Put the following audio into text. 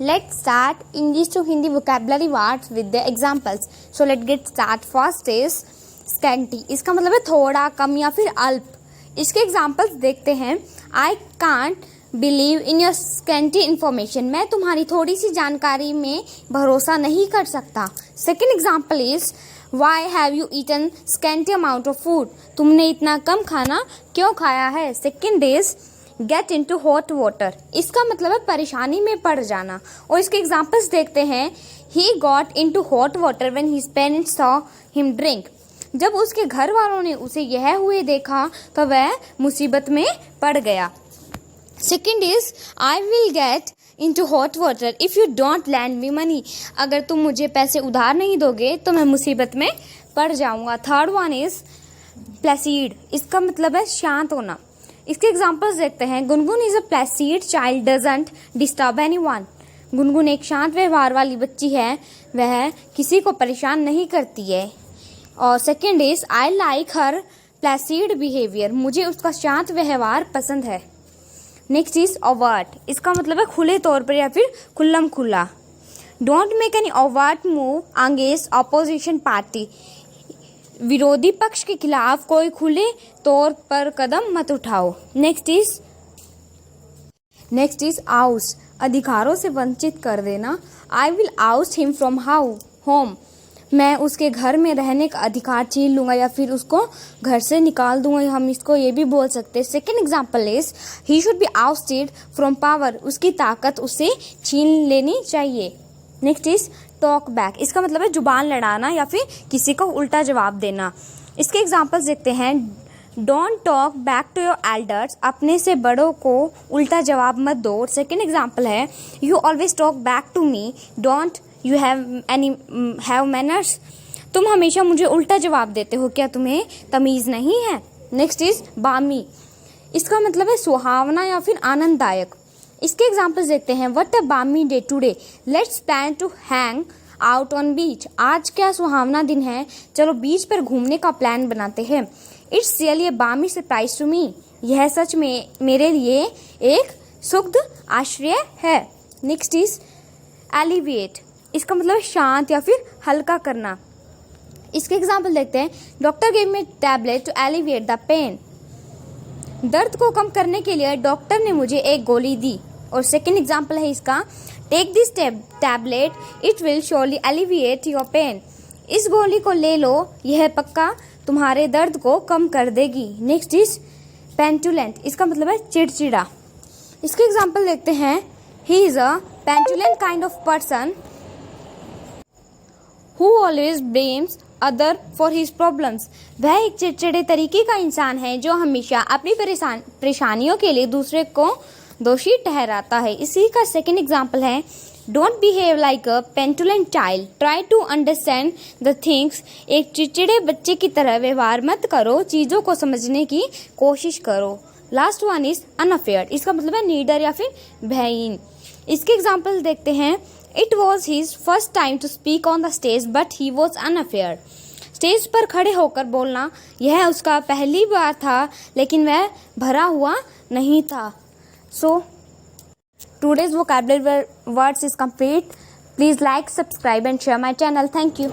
Let's start English to Hindi vocabulary words with the examples. So let's get start. First is scanty. इसका मतलब है थोड़ा, कम या फिर अल्प. इसके एग्जाम्पल्स देखते हैं. I can't believe in your scanty information. मैं तुम्हारी थोड़ी सी जानकारी में भरोसा नहीं कर सकता. Second example is why have you eaten scanty amount of food? तुमने इतना कम खाना क्यों खाया है. Second is get into hot water. इसका मतलब है परेशानी में पड़ जाना. और इसके एग्जाम्पल्स देखते हैं. He got into hot water when his parents saw him drink. जब उसके घर वालों ने उसे यह हुए देखा तो वह मुसीबत में पड़ गया. Second is I will get into hot water if you don't land me money. अगर तुम मुझे पैसे उधार नहीं दोगे तो मैं मुसीबत में पड़ जाऊंगा. Third one is placid. इसका मतलब है शांत होना. इसके एग्जाम्पल्स देखते हैं. Gungun is a placid child doesn't disturb anyone. Gungun एक शांत व्यवहार वाली बच्ची है, वह किसी को परेशान नहीं करती है. और second is I like her placid behaviour. मुझे उसका शांत व्यवहार पसंद है. Next is overt. इसका मतलब है खुले तौर पर या फिर खुल्लम खुला. Don't make any overt move against opposition party. विरोधी पक्ष के खिलाफ कोई खुले तौर पर कदम मत उठाओ. नेक्स्ट इज आउस. अधिकारों से वंचित कर देना. आई विल आउस हिम फ्रॉम होम. मैं उसके घर में रहने का अधिकार छीन लूंगा या फिर उसको घर से निकाल दूंगा. हम इसको ये भी बोल सकते हैं. Second example is he should be ousted from power. उसकी ताकत उसे छीन लेनी चाहिए. Next is talk back. इसका मतलब है जुबान लड़ाना या फिर किसी को उल्टा जवाब देना. इसके एग्जाम्पल्स देखते हैं. Don't talk back to your elders. अपने से बड़ों को उल्टा जवाब मत दो. सेकेंड एग्जाम्पल है you always talk back to me. Don't you have manners. तुम हमेशा मुझे उल्टा जवाब देते हो, क्या तुम्हें तमीज नहीं है. नेक्स्ट इज बामी. इसका मतलब है सुहावना या फिर आनंददायक. इसके एग्जाम्पल्स देखते हैं. What a balmy day today. Let's plan to hang out on beach. आज क्या सुहावना दिन है, चलो बीच पर घूमने का प्लान बनाते हैं. इट्स रियली अ बामी सरप्राइज टू मी. यह सच में मेरे लिए एक सुखद आश्चर्य है. Next is alleviate. इसका मतलब शांत या फिर हल्का करना. इसके एग्जाम्पल देखते हैं. Doctor give me tablet to alleviate the pain. दर्द को कम करने के लिए डॉक्टर ने मुझे एक गोली दी. और सेकेंड एग्जाम्पल है इसका. Take this tablet it will surely alleviate your pain. इस गोली को ले लो, यह पक्का तुम्हारे दर्द को कम कर देगी. Next is petulant. इसका मतलब है चिड़चिड़ा. इसके एग्जाम्पल देखते हैं. He is a petulant kind of person who always blames other for his problems. वह एक चिड़चिड़े तरीके का इंसान है जो हमेशा अपनी परेशानियों के लिए दूसरे को दोषी ठहराता है. इसी का सेकेंड एग्जाम्पल है. Don't behave like a petulant child. Try to understand the things. एक चिड़चिड़े बच्चे की तरह व्यवहार मत करो, चीजों को समझने की कोशिश करो. Last one is unafraid. इसका मतलब है नीडर या फिर भयहीन. इसके एग्जाम्पल देखते हैं. It was his first time to speak on the stage but he was unafraid. Stage पर खड़े होकर बोलना यह उसका पहली बार था, लेकिन वह भरा हुआ नहीं था. So, today's vocabulary words is complete. Please like, subscribe and share my channel. Thank you.